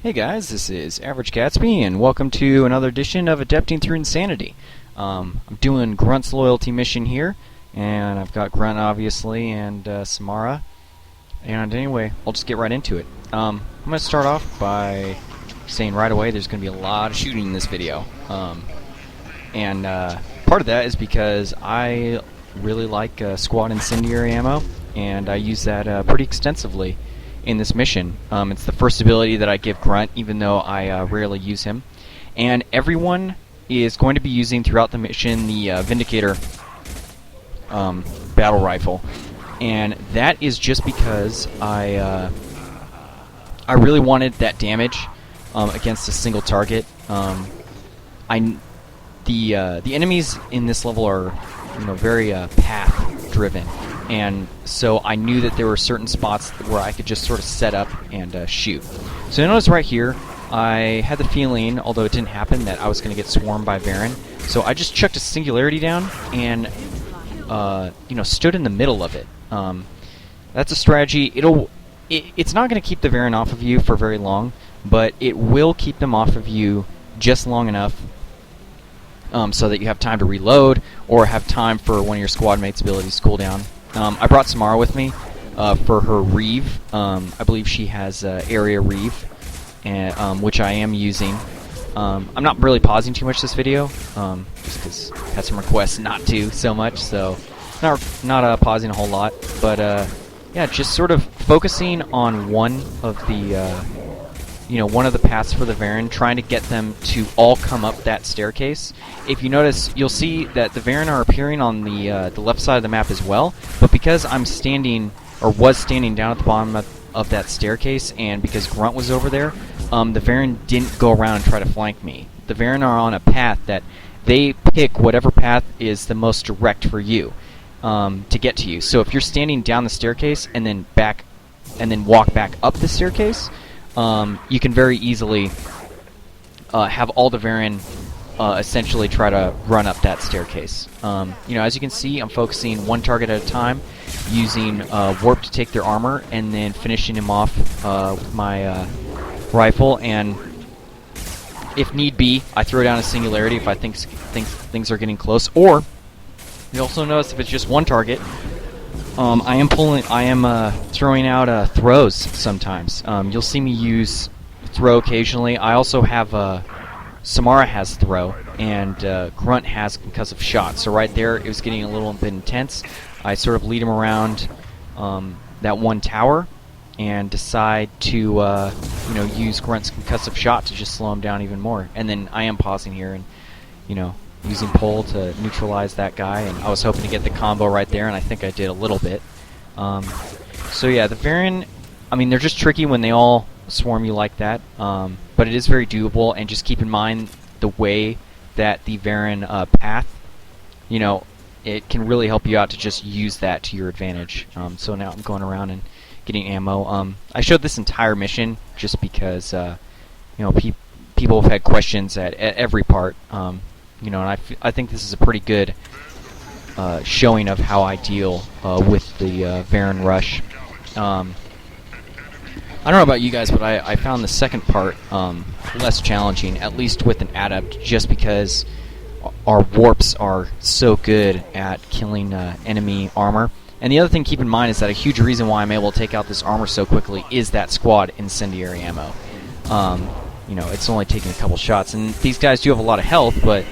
Hey guys, this is Average Gatsby, and welcome to another edition of Adepting Through Insanity. I'm doing Grunt's Loyalty mission here, and I've got Grunt obviously, and Samara. And anyway, I'll just get right into it. I'm going to start off by saying right away there's going to be a lot of shooting in this video. And part of that is because I really like squad incendiary ammo, and I use that pretty extensively in this mission. It's the first ability that I give Grunt, even though I rarely use him. And everyone is going to be using throughout the mission the Vindicator battle rifle, and that is just because I really wanted that damage against a single target. The enemies in this level are very path driven. And so I knew that there were certain spots where I could just sort of set up and shoot. So notice right here, I had the feeling, although it didn't happen, that I was going to get swarmed by varren. So I just chucked a singularity down and stood in the middle of it. That's a strategy. It's not going to keep the varren off of you for very long, but it will keep them off of you just long enough so that you have time to reload or have time for one of your squad mates' abilities to cool down. I brought Samara with me for her reeve. I believe she has area reeve, and, which I am using. I'm not really pausing too much this video, just because I had some requests not to so much, so not pausing a whole lot. But yeah, just sort of focusing on one of the paths for the varren, trying to get them to all come up that staircase. If you notice, you'll see that the varren are appearing on the left side of the map as well, but because I'm standing, or was standing down at the bottom of that staircase, and because Grunt was over there, the varren didn't go around and try to flank me. The varren are on a path that they pick whatever path is the most direct for you to get to you. So if you're standing down the staircase and then walk back up the staircase, you can very easily have all the varren essentially try to run up that staircase. As you can see, I'm focusing one target at a time, using warp to take their armor, and then finishing him off with my rifle. And if need be, I throw down a singularity if I think things are getting close. Or you also notice if it's just one target, I am throwing out throws sometimes. You'll see me use throw occasionally. I also have Samara has throw, and Grunt has concussive shot. So right there, it was getting a little bit intense. I sort of lead him around that one tower, and decide to use Grunt's concussive shot to just slow him down even more. And then I am pausing here and using pole to neutralize that guy, and I was hoping to get the combo right there, and I think I did a little bit. So yeah, the varren, they're just tricky when they all swarm you like that, but it is very doable. And just keep in mind the way that the varren path, it can really help you out to just use that to your advantage. So now I'm going around and getting ammo. I showed this entire mission just because people have had questions at every part. And I think this is a pretty good showing of how I deal with the varren rush. I don't know about you guys, but I found the second part less challenging, at least with an adept, just because our warps are so good at killing enemy armor. And the other thing to keep in mind is that a huge reason why I'm able to take out this armor so quickly is that squad incendiary ammo. It's only taking a couple shots, and these guys do have a lot of health, but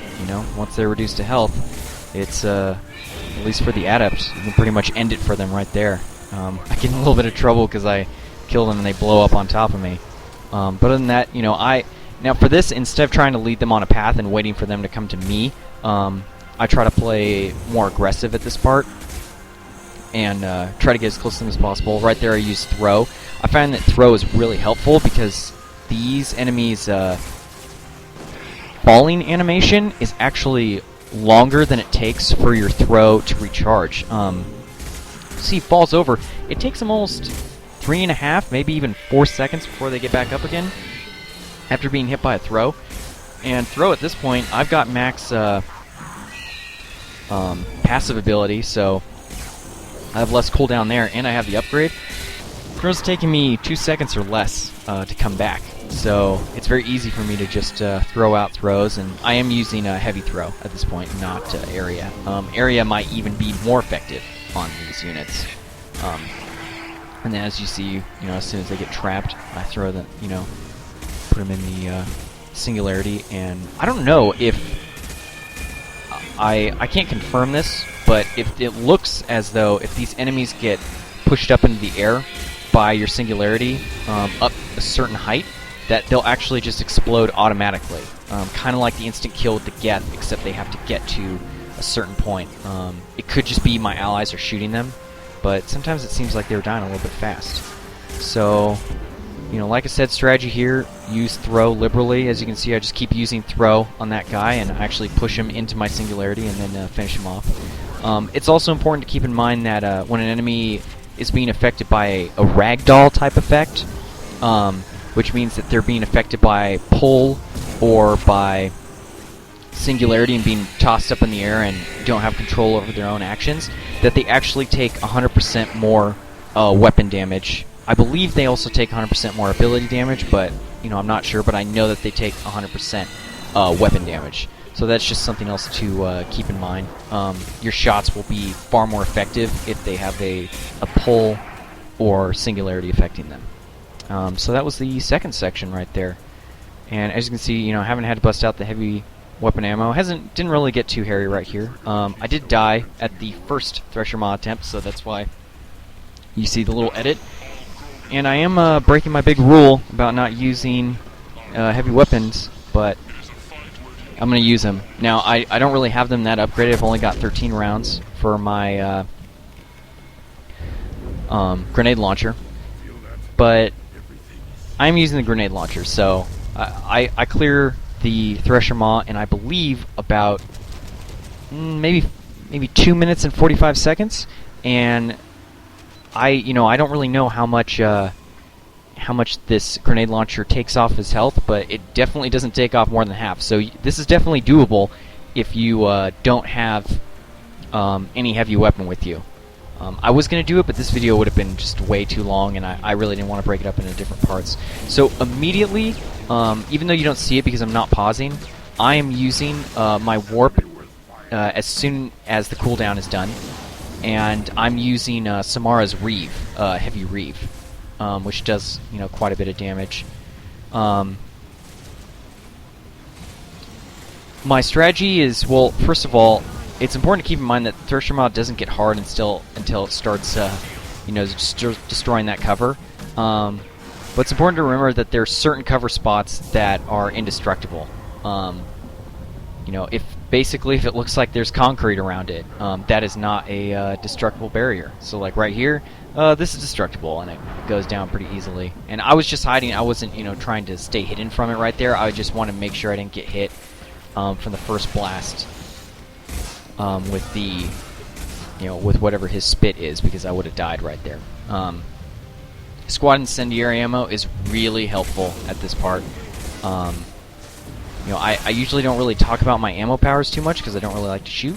once they're reduced to health, it's at least for the adept, you can pretty much end it for them right there. I get in a little bit of trouble because I kill them and they blow up on top of me. But other than that, now for this, instead of trying to lead them on a path and waiting for them to come to me, I try to play more aggressive at this part and try to get as close to them as possible. Right there, I use throw. I find that throw is really helpful because these enemies' falling animation is actually longer than it takes for your throw to recharge. See, falls over. It takes them almost 3.5, maybe even 4 seconds before they get back up again after being hit by a throw. And throw at this point, I've got max passive ability, so I have less cooldown there, and I have the upgrade. Throw's taking me 2 seconds or less to come back. So it's very easy for me to just throw out throws, and I am using a heavy throw at this point, not area. Area might even be more effective on these units. And then as you see, as soon as they get trapped, I throw them, put them in the singularity, and I don't know if I can't confirm this, but if it looks as though if these enemies get pushed up into the air by your singularity up a certain height, that they'll actually just explode automatically. Kind of like the instant kill with the Geth, except they have to get to a certain point. It could just be my allies are shooting them, but sometimes it seems like they were dying a little bit fast. So, like I said, strategy here, use throw liberally. As you can see, I just keep using throw on that guy, and I actually push him into my singularity and then finish him off. It's also important to keep in mind that when an enemy is being affected by a ragdoll type effect, which means that they're being affected by pull or by singularity and being tossed up in the air and don't have control over their own actions, that they actually take 100% more weapon damage. I believe they also take 100% more ability damage, but I'm not sure, but I know that they take 100% weapon damage. So that's just something else to keep in mind. Your shots will be far more effective if they have a pull or singularity affecting them. So that was the second section right there. And as you can see, I haven't had to bust out the heavy weapon ammo. Didn't really get too hairy right here. I did die at the first Thresher Maw attempt, so that's why you see the little edit. And I am breaking my big rule about not using heavy weapons, but I'm going to use them. Now, I don't really have them that upgraded. I've only got 13 rounds for my grenade launcher, but I'm using the grenade launcher, so I clear the Thresher Maw in, I believe, about maybe 2 minutes and 45 seconds, and I don't really know how much this grenade launcher takes off his health, but it definitely doesn't take off more than half. So this is definitely doable if you don't have any heavy weapon with you. I was going to do it, but this video would have been just way too long, and I really didn't want to break it up into different parts. So immediately, even though you don't see it because I'm not pausing, I am using my warp as soon as the cooldown is done. And I'm using Samara's Reeve, heavy Reeve, which does quite a bit of damage. My strategy is, well, first of all, it's important to keep in mind that Thresher Maw doesn't get hard until it starts, destroying that cover. But it's important to remember that there are certain cover spots that are indestructible. If it looks like there's concrete around it, that is not a destructible barrier. So like right here, this is destructible, and it goes down pretty easily. And I was just hiding. I wasn't, trying to stay hidden from it right there. I just wanted to make sure I didn't get hit from the first blast with the, with whatever his spit is, because I would have died right there. Squad incendiary ammo is really helpful at this part. I usually don't really talk about my ammo powers too much because I don't really like to shoot,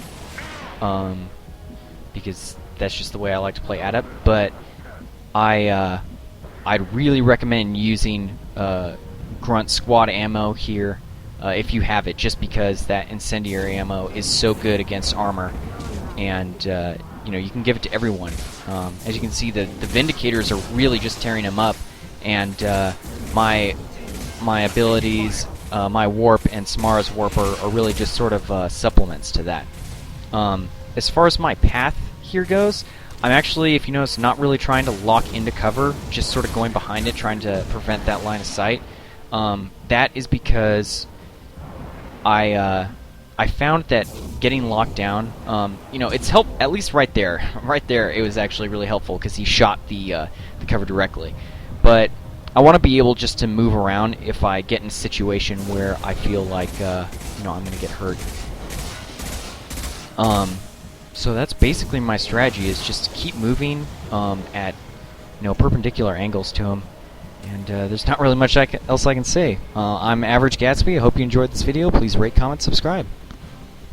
because that's just the way I like to play Adept. But I'd really recommend using Grunt squad ammo here if you have it, just because that incendiary ammo is so good against armor, and you can give it to everyone. As you can see, the Vindicators are really just tearing them up, and my abilities. My warp and Samara's warp are really just sort of supplements to that. As far as my path here goes, I'm actually, if you notice, not really trying to lock into cover, just sort of going behind it, trying to prevent that line of sight. That is because I found that getting locked down, it's helped, at least right there. Right there, it was actually really helpful because he shot the cover directly. But I want to be able just to move around if I get in a situation where I feel like, I'm going to get hurt. So that's basically my strategy, is just to keep moving at, perpendicular angles to him. And there's not really much else I can say. I'm Average Gatsby. I hope you enjoyed this video. Please rate, comment, subscribe.